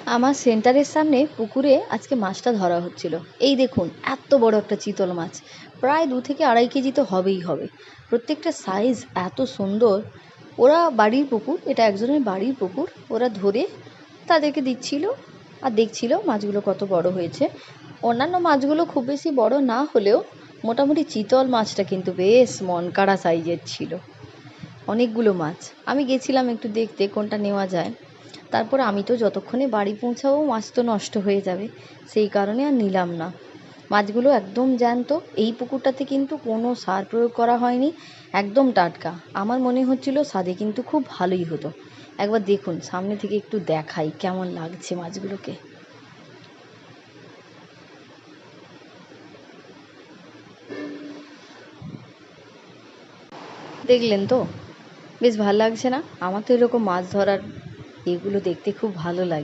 আমার সেন্টারের সামনে পুকুরে আজকে মাছটা ধরা হচ্ছিল। এই দেখুন এত বড় একটা চিতল মাছ, প্রায় 2 থেকে 2.5 কেজি তো হবেই হবে। প্রত্যেকটা সাইজ এত সুন্দর। ওরা বাড়ির পুকুর, এটা একজনের বাড়ির পুকুর, ওরা ধরে তাদেরকে দিচ্ছিল আর দেখছিল মাছগুলো কত বড় হয়েছে। অন্যান্য মাছগুলো খুব বেশি বড় না হলেও মোটামুটি চিতল মাছটা কিন্তু বেশ মনকাড়া সাইজের ছিল। অনেকগুলো মাছ। আমি গেছিলাম একটু দেখতে কোনটা নেওয়া যায়। তারপর আমি তো যতক্ষণে বাড়ি পৌঁছাবো মাছ তো নষ্ট হয়ে যাবে, সেই কারণে আর নিলাম না। মাছগুলো একদম জ্যান্ত। এই পুকুরটাতে কিন্তু কোনো সার প্রয়োগ করা হয়নি, একদম টাটকা। আমার মনে হচ্ছিল স্বাদে কিন্তু খুব ভালোই হতো। একবার দেখুন, সামনে থেকে একটু দেখাই কেমন লাগছে মাছগুলোকে। দেখলেন তো, বেশ ভালো লাগছে না? আমার তো এরকম মাছ ধরার এগুলো দেখতে খুব ভালো লাগে।